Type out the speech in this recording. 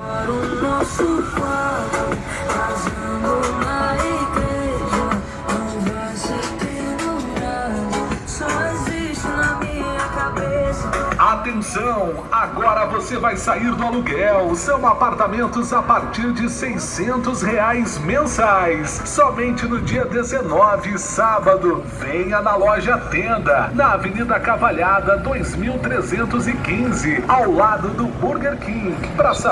O nosso quarto, casando na igreja, não vai ser pendurado, só existe na minha cabeça. Atenção! Agora você vai sair do aluguel. São apartamentos a partir de R$ 600 mensais. Somente no dia 19, sábado. Venha na loja Tenda, na Avenida Cavalhada 2315, ao lado do Burger King. Para saber